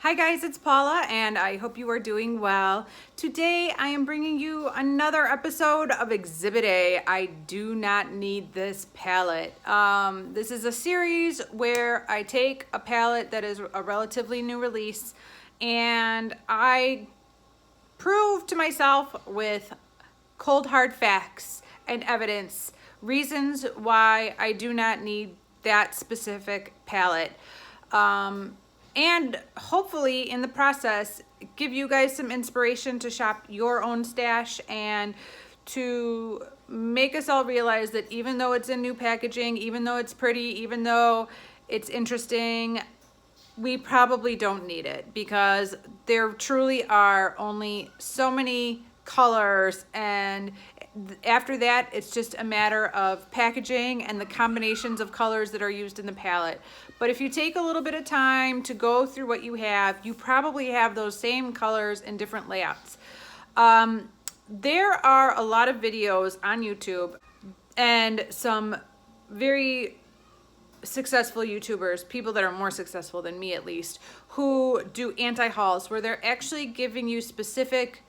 Hi guys, it's Paula and I hope you are doing well. Today I am bringing you another episode of Exhibit A. I do not need this palette. This is a series where I take a palette that is a relatively new release and I prove to myself with cold hard facts and evidence reasons why I do not need that specific palette. And hopefully in the process give you guys some inspiration to shop your own stash and to make us all realize that even though it's in new packaging, even though it's pretty, even though it's interesting, we probably don't need it because there truly are only so many colors, and after that it's just a matter of packaging and the combinations of colors that are used in the palette. But if you take a little bit of time to go through what you have, you probably have those same colors in different layouts. There are a lot of videos on YouTube and some very successful YouTubers, people that are more successful than me at least, who do anti-hauls where they're actually giving you specific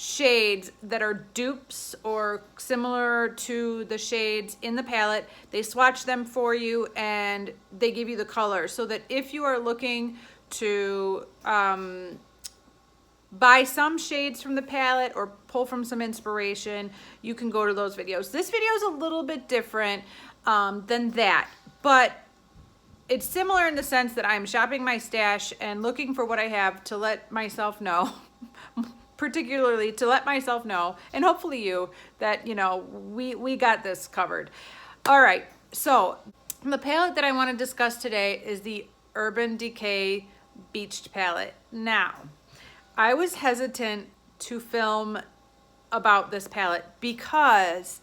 shades that are dupes or similar to the shades in the palette. They swatch them for you and they give you the color so that if you are looking to buy some shades from the palette or pull from some inspiration, you can go to those videos. This video is a little bit different than that, but it's similar in the sense that I'm shopping my stash and looking for what I have to let myself know particularly to let myself know, and hopefully you, that we got this covered. All right, so the palette that I want to discuss today is the Urban Decay Beached palette. Now, I was hesitant to film about this palette because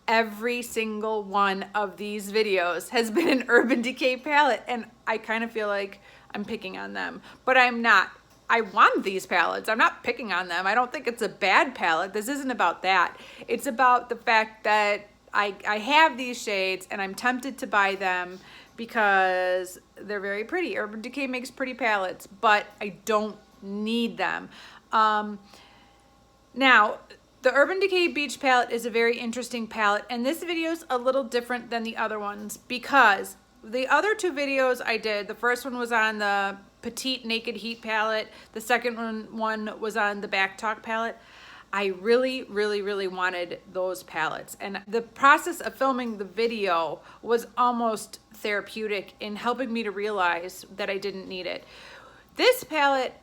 every single one of these videos has been an Urban Decay palette, and I kind of feel like I'm picking on them, but I'm not. I want these palettes. I'm not picking on them. I don't think it's a bad palette. This isn't about that. It's about the fact that I have these shades and I'm tempted to buy them because they're very pretty. Urban Decay makes pretty palettes, but I don't need them. Now, the Urban Decay Beach palette is a very interesting palette, and this video is a little different than the other ones because the other two videos I did, the first one was on the Petite Naked Heat palette. The second one was on the Back Talk palette. I really wanted those palettes, and the process of filming the video was almost therapeutic in helping me to realize that I didn't need it. This palette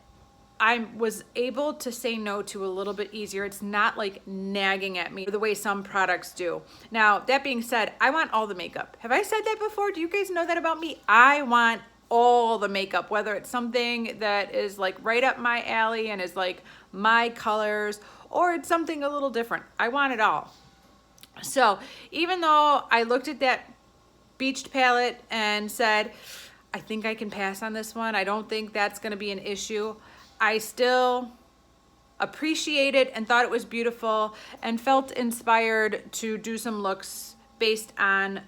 I was able to say no to a little bit easier. It's not like nagging at me the way some products do. Now, that being said, I want all the makeup. Have I said that before? Do you guys know that about me? I want all the makeup, whether it's something that is like right up my alley and is like my colors, or it's something a little different. I want it all. So even though I looked at that beached palette and said, I think I can pass on this one, I don't think that's going to be an issue, I still appreciated and thought it was beautiful and felt inspired to do some looks based on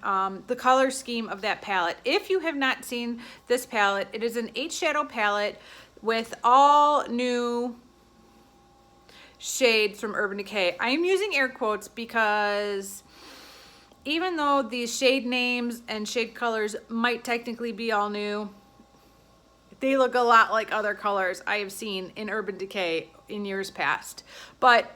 the color scheme of that palette. If you have not seen this palette, it is an eyeshadow palette with all new shades from Urban Decay. I am using air quotes because even though these shade names and shade colors might technically be all new, they look a lot like other colors I have seen in Urban Decay in years past. But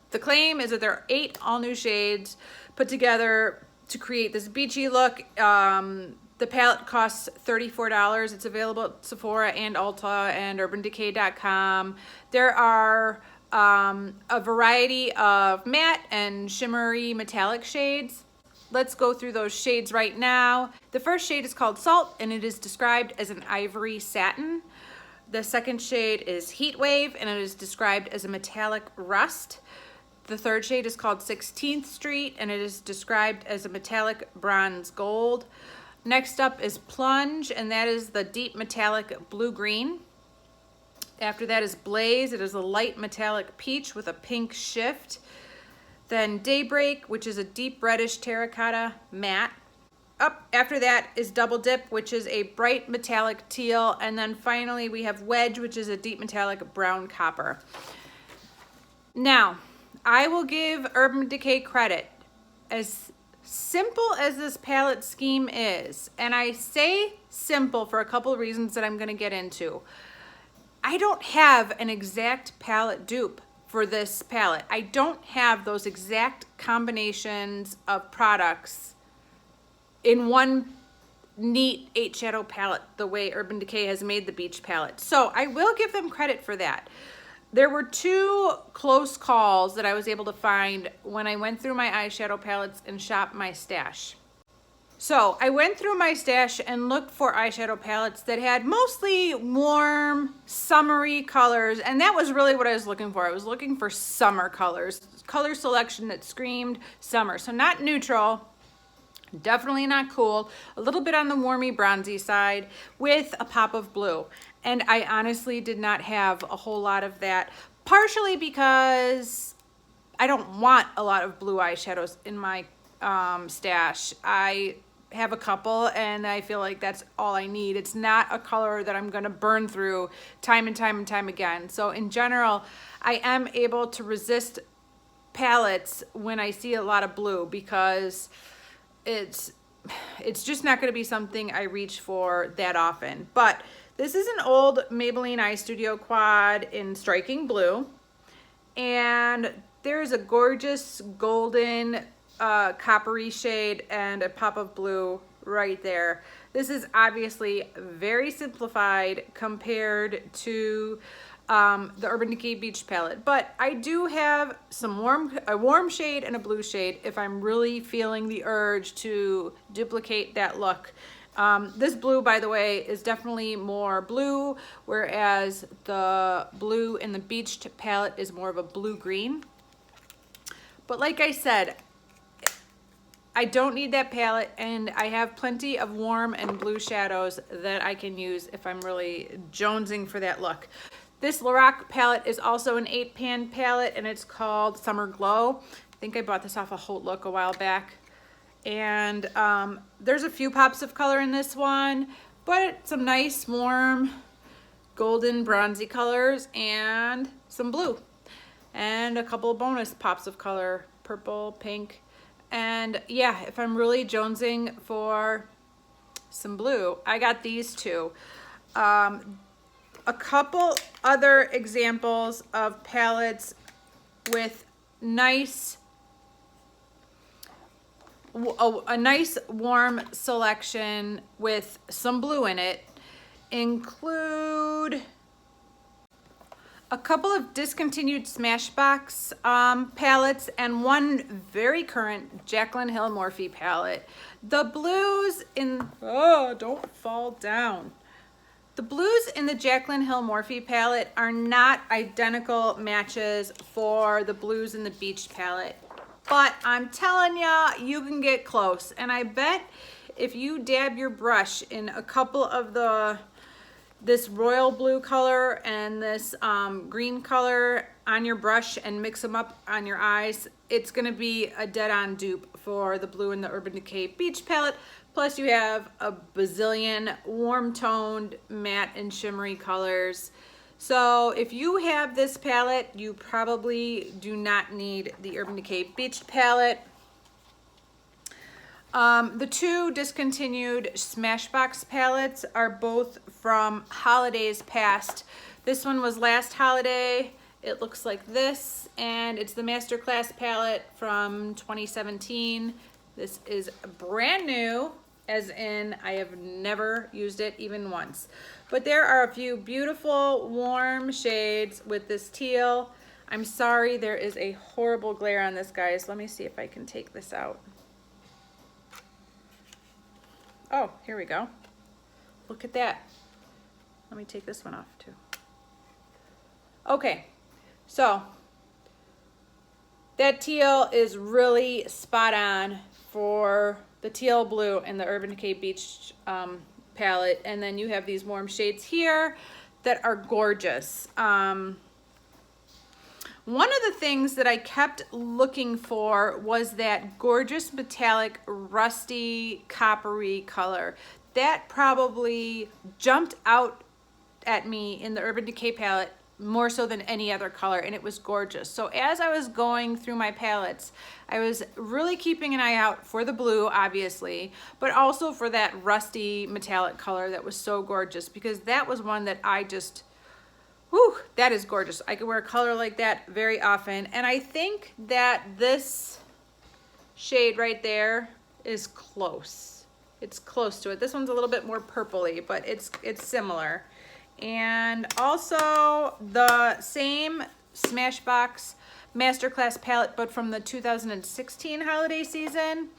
the claim is that there are 8 all new shades put together to create this beachy look. The palette costs $34. It's available at Sephora and Ulta and UrbanDecay.com. There are a variety of matte and shimmery metallic shades. Let's go through those shades right now. The first shade is called Salt, and it is described as an ivory satin. The second shade is Heat Wave, and it is described as a metallic rust. The third shade is called 16th Street, and it is described as a metallic bronze gold. Next up is Plunge, and that is the deep metallic blue-green. After that is Blaze. It is a light metallic peach with a pink shift. Then Daybreak, which is a deep reddish terracotta matte. up after that is Double Dip, which is a bright metallic teal. And then finally we have Wedge, which is a deep metallic brown copper. Now, I will give Urban Decay credit. As simple as this palette scheme is, and I say simple for a couple of reasons that I'm going to get into, I don't have an exact palette dupe for this palette. I don't have those exact combinations of products in one neat 8 shadow palette the way Urban Decay has made the beach palette. So I will give them credit for that. There were 2 close calls that I was able to find when I went through my eyeshadow palettes and shopped my stash. So I went through my stash and looked for eyeshadow palettes that had mostly warm, summery colors, and that was really what I was looking for. I was looking for summer colors, color selection that screamed summer. So not neutral, definitely not cool, a little bit on the warmy bronzy side with a pop of blue. And I honestly did not have a whole lot of that, partially because I don't want a lot of blue eyeshadows in my stash. I have a couple and I feel like that's all I need. It's not a color that I'm gonna burn through time and time and time again. So in general, I am able to resist palettes when I see a lot of blue because it's just not gonna be something I reach for that often. But this is an old Maybelline Eye Studio quad in striking blue, and there's a gorgeous golden coppery shade and a pop of blue right there. This is obviously very simplified compared to the Urban Decay Beach palette, but I do have a warm shade and a blue shade if I'm really feeling the urge to duplicate that look. This blue, by the way, is definitely more blue, whereas the blue in the Beached palette is more of a blue-green. But like I said, I don't need that palette, and I have plenty of warm and blue shadows that I can use if I'm really jonesing for that look. This Lorac palette is also an 8-pan palette, and it's called Summer Glow. I think I bought this off of Haute Look a while back. And there's a few pops of color in this one, but some nice warm golden bronzy colors and some blue and a couple of bonus pops of color, purple, pink. And yeah, if I'm really jonesing for some blue, I got these 2. A couple other examples of palettes with a nice warm selection with some blue in it include a couple of discontinued Smashbox palettes and one very current Jaclyn Hill Morphe palette. The blues in, oh, don't fall down. The blues in the Jaclyn Hill Morphe palette are not identical matches for the blues in the Beach palette. But I'm telling ya, you can get close. And I bet if you dab your brush in a couple of this royal blue color and this green color on your brush and mix them up on your eyes, it's gonna be a dead-on dupe for the blue in the Urban Decay Beach palette. Plus you have a bazillion warm-toned matte and shimmery colors. So if you have this palette, you probably do not need the Urban Decay Beach palette. The 2 discontinued Smashbox palettes are both from holidays past. This one was last holiday. It looks like this, and it's the Masterclass palette from 2017. This is brand new, as in I have never used it even once. But there are a few beautiful warm shades with this teal. I'm sorry, there is a horrible glare on this, guys. Let me see if I can take this out. Oh, here we go. Look at that. Let me take this one off too. Okay, so that teal is really spot on for the teal blue in the Urban Decay Beach palette, and then you have these warm shades here that are gorgeous. One of the things that I kept looking for was that gorgeous metallic rusty coppery color. That probably jumped out at me in the Urban Decay palette more so than any other color, and it was gorgeous. So as I was going through my palettes, I was really keeping an eye out for the blue, obviously, but also for that rusty metallic color that was so gorgeous, because that was one that I just, whew, that is gorgeous. I could wear a color like that very often. And I think that this shade right there is close. It's close to it. This one's a little bit more purpley, but it's similar. And also the same Smashbox Masterclass palette, but from the 2016 holiday season,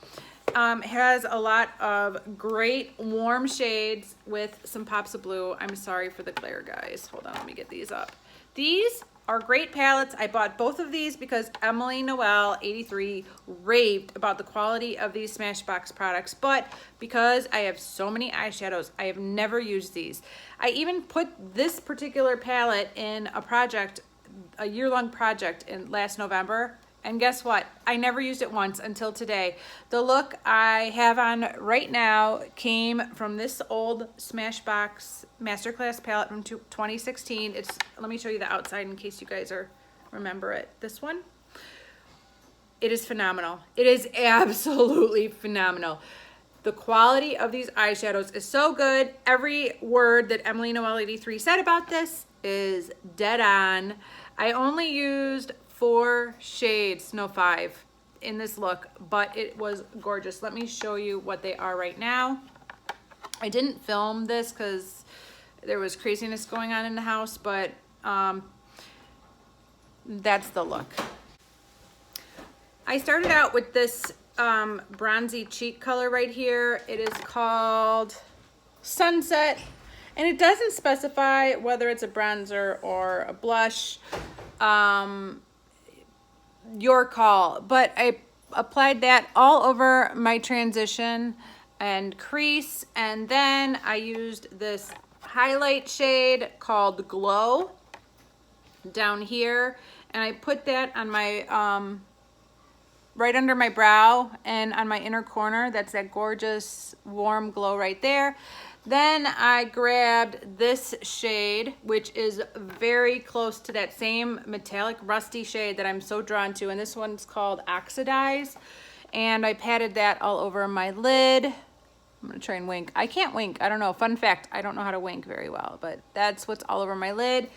has a lot of great warm shades with some pops of blue. I'm sorry for the glare, guys. Hold on, let me get these up. These are great palettes. I bought both of these because Emily Noel 83 raved about the quality of these Smashbox products, but because I have so many eyeshadows, I have never used these. I even put this particular palette in a project, a year-long project in last November, and guess what? I never used it once until today. The look I have on right now came from this old Smashbox Masterclass palette from 2016. Let me show you the outside in case you guys remember it. This one. It is phenomenal. It is absolutely phenomenal. The quality of these eyeshadows is so good. Every word that Emily Noel 83 said about this is dead on. I only used 4 shades, no 5, in this look, but it was gorgeous. Let me show you what they are right now. I didn't film this because there was craziness going on in the house, but that's the look. I started out with this bronzy cheek color right here. It is called Sunset, and it doesn't specify whether it's a bronzer or a blush. Your call, but I applied that all over my transition and crease, and then I used this highlight shade called Glow down here, and I put that on my right under my brow and on my inner corner. That's that gorgeous warm glow right there. Then I grabbed this shade, which is very close to that same metallic rusty shade that I'm so drawn to, and this one's called Oxidize, and I patted that all over my lid. I'm gonna try and wink. I can't wink. I don't know. Fun fact, I don't know how to wink very well, but that's what's all over my lid.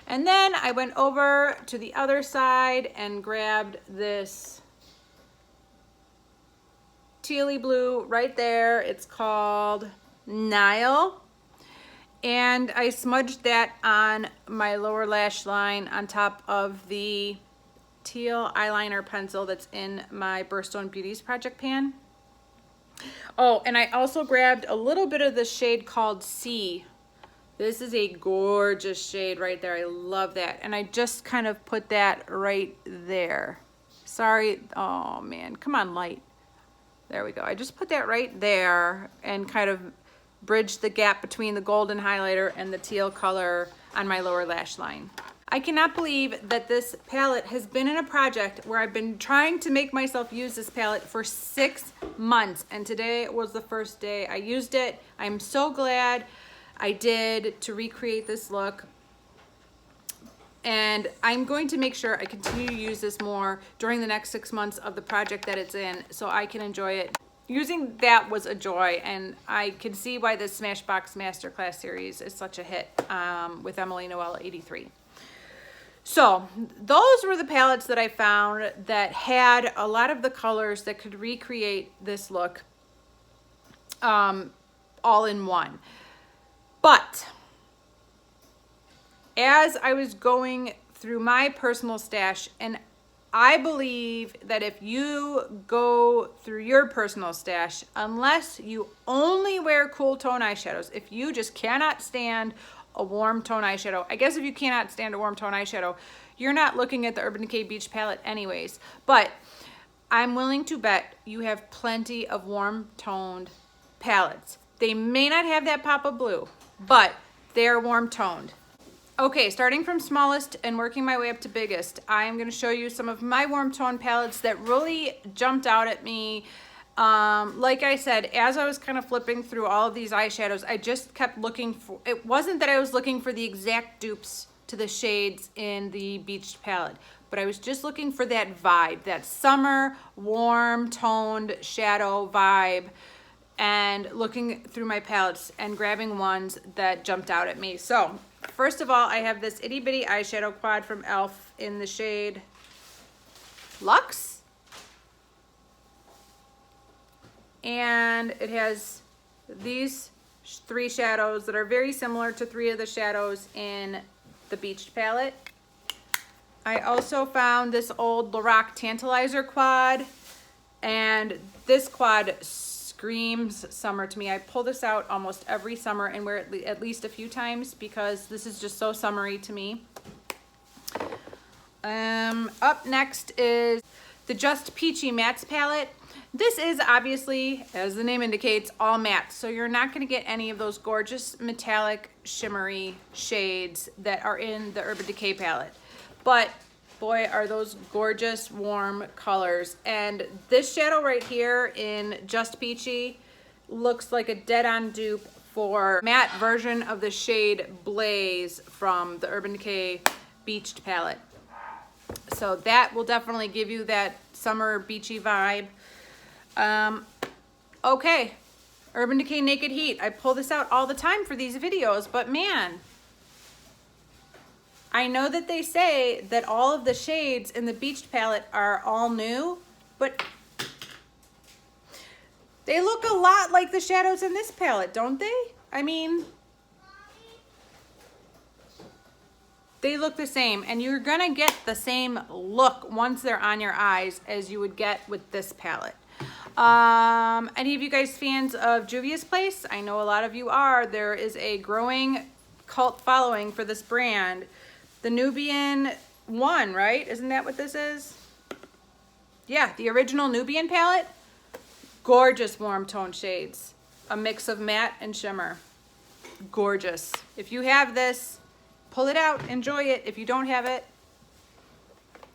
And then I went over to the other side and grabbed this tealy blue right there. It's called Nile, and I smudged that on my lower lash line on top of the teal eyeliner pencil that's in my Birthstone Beauties project pan. Oh, and I also grabbed a little bit of the shade called Sea. This is a gorgeous shade right there. I love that, and I just kind of put that right there. Sorry, oh man, come on, light. There we go. I just put that right there and kind of bridge the gap between the golden highlighter and the teal color on my lower lash line. I cannot believe that this palette has been in a project where I've been trying to make myself use this palette for 6 months, and today was the first day I used it. I'm so glad I did to recreate this look, and I'm going to make sure I continue to use this more during the next 6 months of the project that it's in so I can enjoy it. Using that was a joy, and I can see why this Smashbox Masterclass series is such a hit with Emily Noel 83. So those were the palettes that I found that had a lot of the colors that could recreate this look all in one. But as I was going through my personal stash, and I believe that if you go through your personal stash, unless you only wear cool tone eyeshadows, if you just cannot stand a warm tone eyeshadow, I guess if you cannot stand a warm tone eyeshadow, you're not looking at the Urban Decay Beach palette anyways. But I'm willing to bet you have plenty of warm toned palettes. They may not have that pop of blue, but they're warm toned. Okay, starting from smallest and working my way up to biggest, I am going to show you some of my warm tone palettes that really jumped out at me. Like I said, as I was kind of flipping through all of these eyeshadows, I just kept looking for, it wasn't that I was looking for the exact dupes to the shades in the Beached palette, but I was just looking for that vibe, that summer, warm toned shadow vibe, and looking through my palettes and grabbing ones that jumped out at me. So first of all, I have this itty bitty eyeshadow quad from e.l.f. in the shade Luxe. And it has these 3 shadows that are very similar to 3 of the shadows in the Beached palette. I also found this old Lorac Tantalizer quad, and this quad screams summer to me. I pull this out almost every summer and wear it at least a few times because this is just so summery to me. Up next is the Just Peachy Mattes palette. This is obviously, as the name indicates, all matte, so you're not going to get any of those gorgeous metallic shimmery shades that are in the Urban Decay palette. But boy, are those gorgeous warm colors. And this shadow right here in Just Peachy looks like a dead-on dupe for matte version of the shade Blaze from the Urban Decay Beached palette. So that will definitely give you that summer beachy vibe. Okay, Urban Decay Naked Heat. I pull this out all the time for these videos, but man, I know that they say that all of the shades in the Beached palette are all new, but they look a lot like the shadows in this palette, don't they? I mean, they look the same, and you're gonna get the same look once they're on your eyes as you would get with this palette. Any of you guys fans of Juvia's Place? I know a lot of you are. There is a growing cult following for this brand. The Nubian one, right? Isn't that what this is? Yeah, the original Nubian palette. Gorgeous warm tone shades. A mix of matte and shimmer. Gorgeous. If you have this, pull it out, enjoy it. If you don't have it,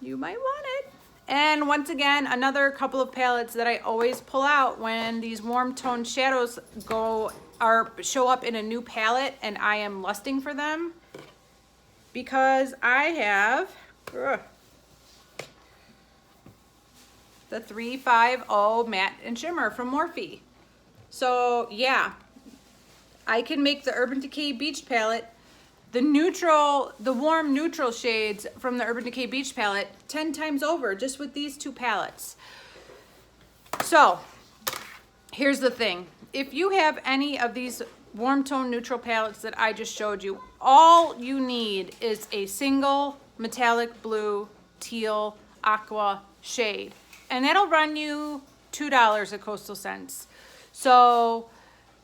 you might want it. And once again, another couple of palettes that I always pull out when these warm toned shadows show up in a new palette and I am lusting for them, because I have the 350 Matte and Shimmer from Morphe. So yeah, I can make the Urban Decay Beach palette, the warm neutral shades from the Urban Decay Beach palette 10 times over just with these 2 palettes. So here's the thing. If you have any of these warm tone neutral palettes that I just showed you, all you need is a single metallic blue, teal, aqua shade. And that'll run you $2 at Coastal Scents. So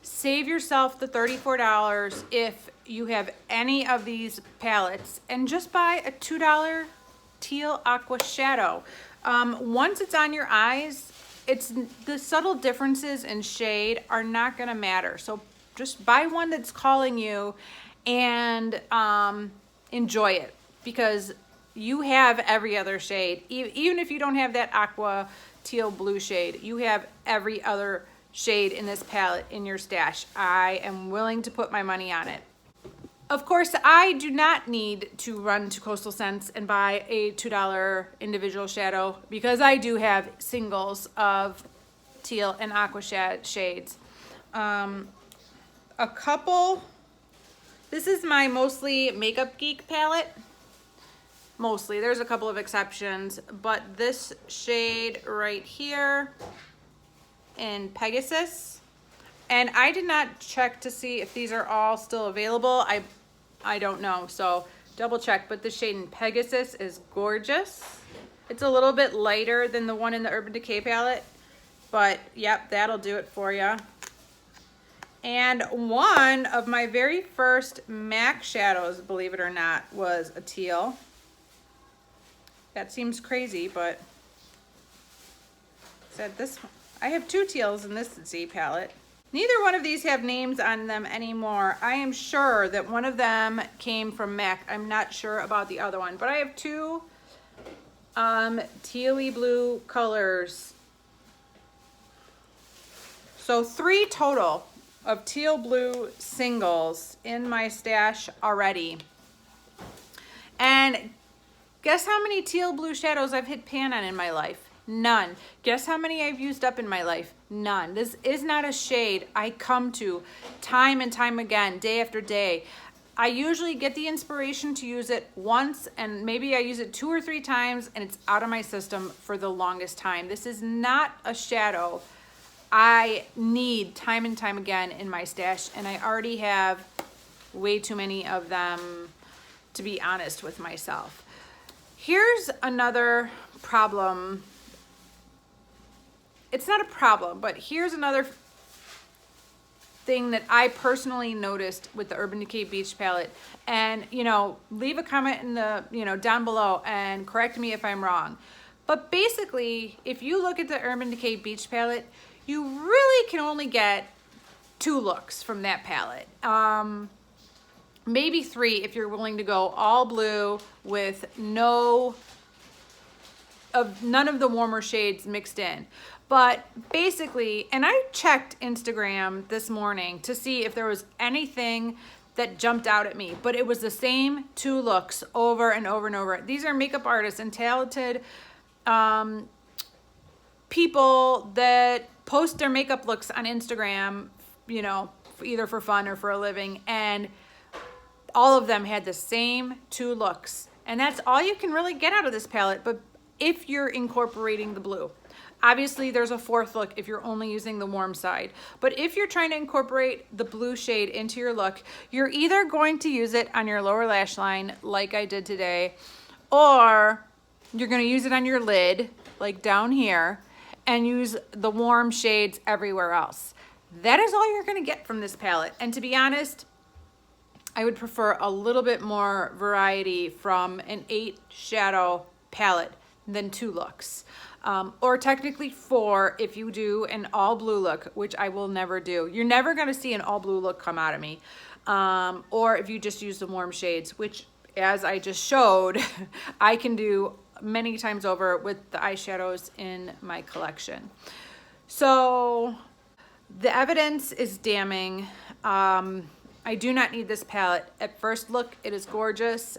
save yourself the $34 if you have any of these palettes and just buy a $2 teal aqua shadow. Once it's on your eyes, the subtle differences in shade are not gonna matter. So just buy one that's calling you and enjoy it, because you have every other shade. Even if you don't have that aqua teal blue shade, you have every other shade in this palette in your stash. I am willing to put my money on it. Of course, I do not need to run to Coastal Scents and buy a $2 individual shadow, because I do have singles of teal and aqua shades. A couple, this is my Mostly Makeup Geek palette. Mostly, there's a couple of exceptions, but this shade right here in Pegasus, and I did not check to see if these are all still available. I don't know, so double check, but the shade in Pegasus is gorgeous. It's a little bit lighter than the one in the Urban Decay palette, but yep, that'll do it for you. And one of my very first MAC shadows, believe it or not, was a teal. That seems crazy, but said this one. I have 2 teals in this Z palette. Neither one of these have names on them anymore. I am sure that one of them came from MAC. I'm not sure about the other one, but I have two tealy blue colors. So 3 total of teal blue singles in my stash already. And guess how many teal blue shadows I've hit pan on in my life? None. Guess how many I've used up in my life? None. This is not a shade I come to time and time again, day after day. I usually get the inspiration to use it once, and maybe I use it 2 or 3 times, and it's out of my system for the longest time. This is not a shadow I need time and time again in my stash, and I already have way too many of them, to be honest with myself. Here's another problem. It's not a problem, but here's another thing that I personally noticed with the Urban Decay Beach palette. And, you know, leave a comment in the, down below and correct me if I'm wrong. But basically, if you look at the Urban Decay Beach palette, you really can only get 2 looks from that palette. Maybe 3 if you're willing to go all blue with none of the warmer shades mixed in. But basically, and I checked Instagram this morning to see if there was anything that jumped out at me, but it was the same 2 looks over and over and over. These are makeup artists and talented people that post their makeup looks on Instagram, either for fun or for a living, and all of them had the same 2 looks. And that's all you can really get out of this palette, but if you're incorporating the blue. Obviously, there's a 4th look if you're only using the warm side. But if you're trying to incorporate the blue shade into your look, you're either going to use it on your lower lash line, like I did today, or you're going to use it on your lid, like down here, and use the warm shades everywhere else. That is all you're going to get from this palette. And to be honest, I would prefer a little bit more variety from an 8 shadow palette than 2 looks. Or technically 4 if you do an all blue look, which I will never do. You're never going to see an all blue look come out of me. Or if you just use the warm shades, which, as I just showed, I can do many times over with the eyeshadows in my collection. So the evidence is damning. I do not need this palette. At first look, it is gorgeous.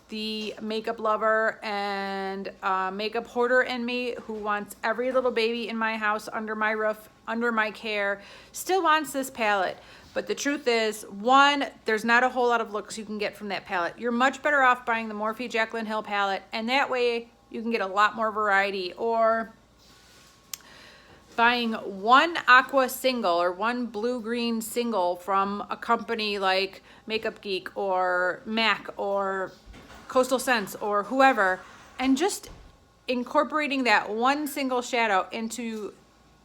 The makeup lover and makeup hoarder in me, who wants every little baby in my house under my roof, under my care, still wants this palette. But the truth is, 1, there's not a whole lot of looks you can get from that palette. You're much better off buying the Morphe Jaclyn Hill palette, and that way you can get a lot more variety. Or buying 1 aqua single or 1 blue-green single from a company like Makeup Geek or MAC or Coastal Scents or whoever, and just incorporating that 1 single shadow into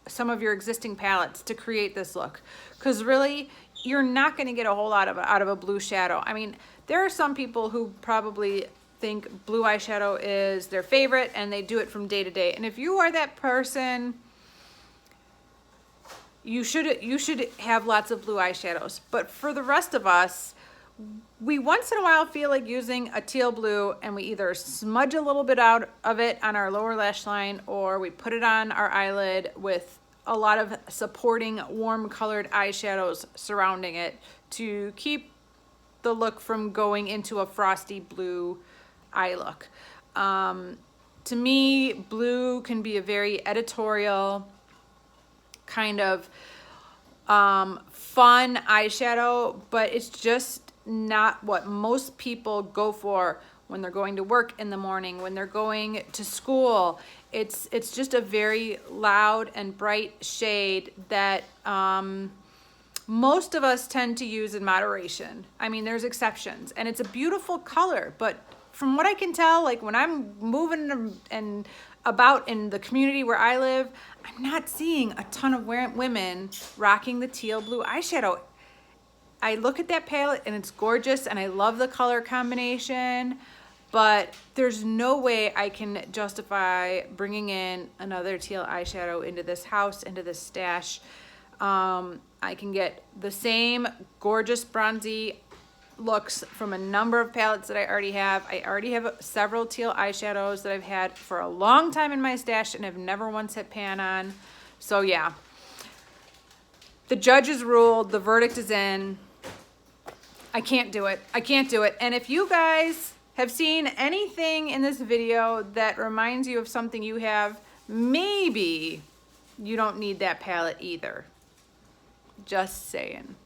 some of your existing palettes to create this look. Because really, you're not going to get a whole lot out of a blue shadow. I mean, there are some people who probably think blue eyeshadow is their favorite and they do it from day to day. And if you are that person, you should have lots of blue eyeshadows. But for the rest of us, we once in a while feel like using a teal blue, and we either smudge a little bit out of it on our lower lash line, or we put it on our eyelid with a lot of supporting warm colored eyeshadows surrounding it to keep the look from going into a frosty blue eye look. To me, blue can be a very editorial kind of fun eyeshadow, but it's just not what most people go for when they're going to work in the morning, when they're going to school. It's just a very loud and bright shade that most of us tend to use in moderation. I mean, there's exceptions, and it's a beautiful color, but from what I can tell, like when I'm moving and about in the community where I live, I'm not seeing a ton of women rocking the teal blue eyeshadow. I look at that palette and it's gorgeous and I love the color combination, but there's no way I can justify bringing in another teal eyeshadow into this house, into this stash. I can get the same gorgeous bronzy looks from a number of palettes that I already have. I already have several teal eyeshadows that I've had for a long time in my stash and have never once hit pan on. So yeah, the judges ruled, the verdict is in. I can't do it. I can't do it. And if you guys have seen anything in this video that reminds you of something you have, maybe you don't need that palette either. Just saying.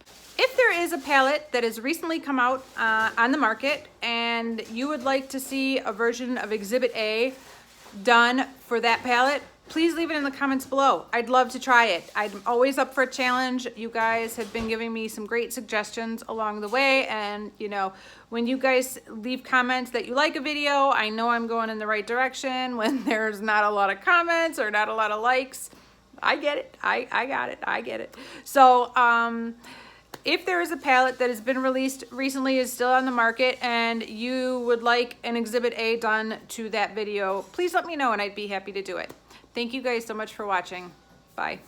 If there is a palette that has recently come out on the market and you would like to see a version of Exhibit A done for that palette, please leave it in the comments below. I'd love to try it. I'm always up for a challenge. You guys have been giving me some great suggestions along the way, and you know, when you guys leave comments that you like a video, I know I'm going in the right direction. When there's not a lot of comments or not a lot of likes, I get it. I got it. I get it. So if there is a palette that has been released recently, is still on the market, and you would like an Exhibit A done to that video, please let me know and I'd be happy to do it. Thank you guys so much for watching. Bye.